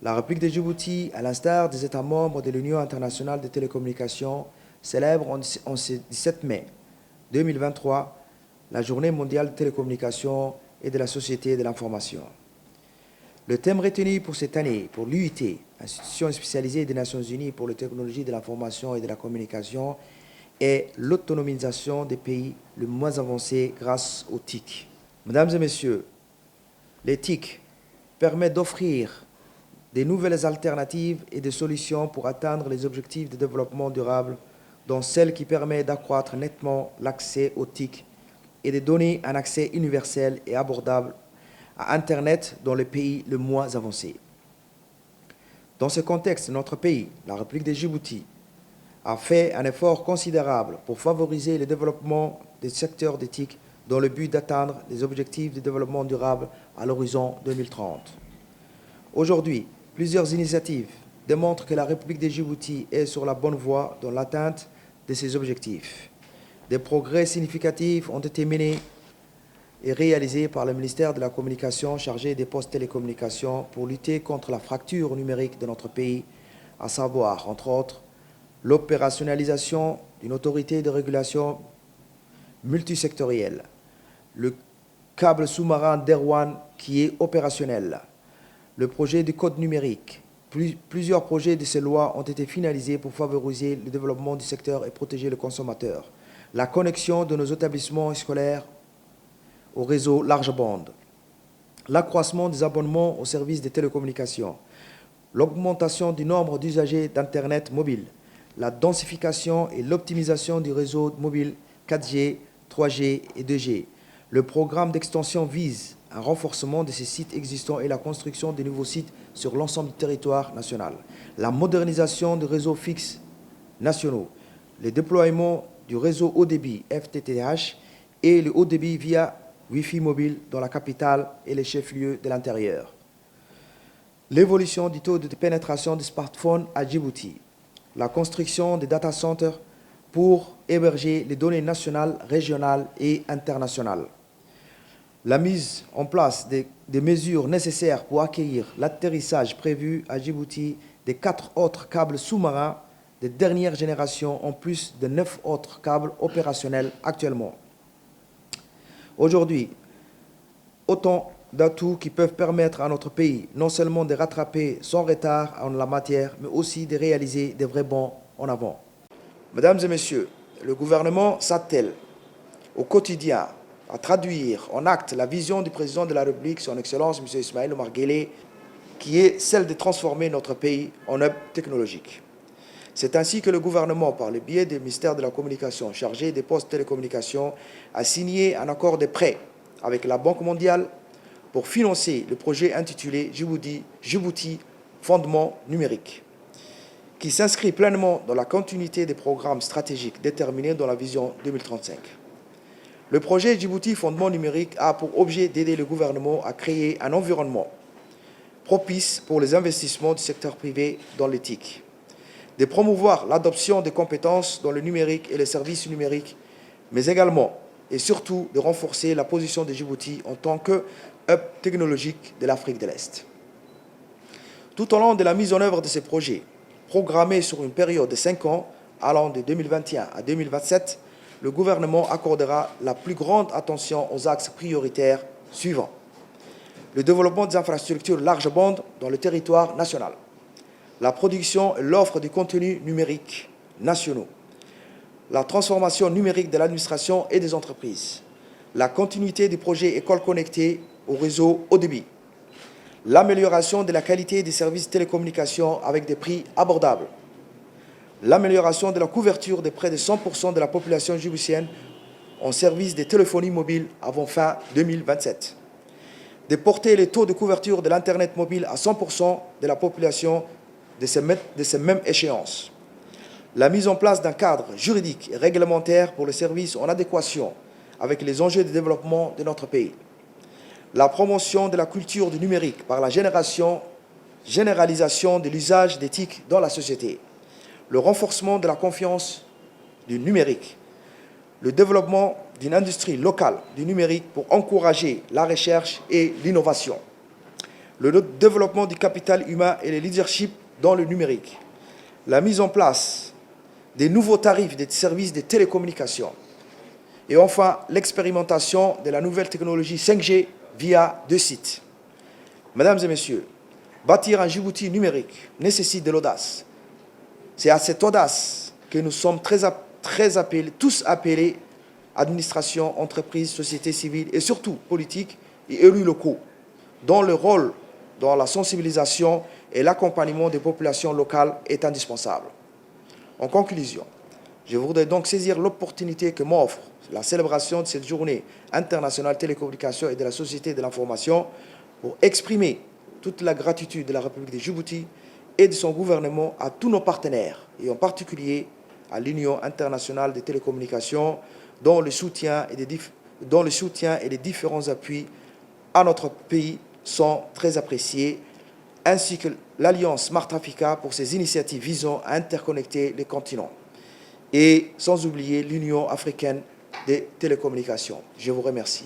La République de Djibouti, à l'instar des États membres de l'Union internationale des télécommunications, célèbre en ce 17 mai 2023 la Journée mondiale des télécommunications et de la société de l'information. Le thème retenu pour cette année pour l'UIT, institution spécialisée des Nations Unies pour les technologies de l'information et de la communication, est l'autonomisation des pays les moins avancés grâce aux TIC. Mesdames et messieurs, les TIC permettent d'offrir des nouvelles alternatives et des solutions pour atteindre les objectifs de développement durable, dont celle qui permet d'accroître nettement l'accès aux TIC et de donner un accès universel et abordable à Internet dans les pays les moins avancés. Dans ce contexte, notre pays, la République de Djibouti, a fait un effort considérable pour favoriser le développement des secteurs des TIC dans le but d'atteindre les objectifs de développement durable à l'horizon 2030. Aujourd'hui, plusieurs initiatives démontrent que la République de Djibouti est sur la bonne voie dans l'atteinte de ces objectifs. Des progrès significatifs ont été menés et réalisés par le ministère de la Communication chargé des postes télécommunications pour lutter contre la fracture numérique de notre pays, à savoir, entre autres, l'opérationnalisation d'une autorité de régulation multisectorielle, le câble sous-marin d'Erwan qui est opérationnel, le projet du code numérique. Plusieurs projets de ces lois ont été finalisés pour favoriser le développement du secteur et protéger le consommateur. La connexion de nos établissements scolaires au réseau large bande, l'accroissement des abonnements aux services de télécommunications, l'augmentation du nombre d'usagers d'Internet mobile, la densification et l'optimisation du réseau mobile 4G, 3G et 2G. Le programme d'extension vise un renforcement de ces sites existants et la construction de nouveaux sites sur l'ensemble du territoire national. La modernisation du réseau fixe nationaux, le déploiement du réseau haut débit FTTH et le haut débit via Wi-Fi mobile dans la capitale et les chefs-lieux de l'intérieur. L'évolution du taux de pénétration des smartphones à Djibouti. La construction des data centers pour héberger les données nationales, régionales et internationales. La mise en place des mesures nécessaires pour accueillir l'atterrissage prévu à Djibouti des 4 autres câbles sous-marins de dernière génération, en plus de 9 autres câbles opérationnels actuellement. Aujourd'hui, autant d'atouts qui peuvent permettre à notre pays non seulement de rattraper son retard en la matière, mais aussi de réaliser des vrais bonds en avant. Mesdames et messieurs, le gouvernement s'attelle au quotidien à traduire en acte la vision du président de la République, son Excellence M. Ismaël Omar Guelleh, qui est celle de transformer notre pays en hub technologique. C'est ainsi que le gouvernement, par le biais du ministère de la Communication chargé des postes télécommunications, a signé un accord de prêt avec la Banque mondiale pour financer le projet intitulé Djibouti Fondement numérique, qui s'inscrit pleinement dans la continuité des programmes stratégiques déterminés dans la vision 2035. Le projet Djibouti Fondement numérique a pour objet d'aider le gouvernement à créer un environnement propice pour les investissements du secteur privé dans l'éthique, de promouvoir l'adoption des compétences dans le numérique et les services numériques, mais également et surtout de renforcer la position de Djibouti en tant que hub technologique de l'Afrique de l'Est. Tout au long de la mise en œuvre de ces projets, programmés sur une période de 5 ans, allant de 2021 à 2027, le gouvernement accordera la plus grande attention aux axes prioritaires suivants. Le développement des infrastructures large bande dans le territoire national, la production et l'offre de contenus numériques nationaux, la transformation numérique de l'administration et des entreprises, la continuité du projet École connectée au réseau haut débit, l'amélioration de la qualité des services de télécommunications avec des prix abordables, l'amélioration de la couverture de près de 100% de la population djiboutienne en service de téléphonie mobile avant fin 2027, de porter les taux de couverture de l'Internet mobile à 100% de la population de ces mêmes échéances, la mise en place d'un cadre juridique et réglementaire pour les services en adéquation avec les enjeux de développement de notre pays, la promotion de la culture du numérique par la généralisation de l'usage des TIC dans la société, le renforcement de la confiance du numérique, le développement d'une industrie locale du numérique pour encourager la recherche et l'innovation, le développement du capital humain et le leadership dans le numérique, la mise en place des nouveaux tarifs des services de télécommunications et enfin l'expérimentation de la nouvelle technologie 5G via 2 sites. Mesdames et messieurs, bâtir un Djibouti numérique nécessite de l'audace. C'est à cette audace que nous sommes tous appelés, administration, entreprises, société civile et surtout politiques et élus locaux, dont le rôle dans la sensibilisation et l'accompagnement des populations locales est indispensable. En conclusion, je voudrais donc saisir l'opportunité que m'offre la célébration de cette journée internationale télécommunications et de la société de l'information pour exprimer toute la gratitude de la République de Djibouti et de son gouvernement à tous nos partenaires, et en particulier à l'Union internationale des télécommunications, dont le soutien et les différents appuis à notre pays sont très appréciés, ainsi que l'Alliance Smart Africa pour ses initiatives visant à interconnecter les continents. Et sans oublier l'Union africaine des télécommunications. Je vous remercie.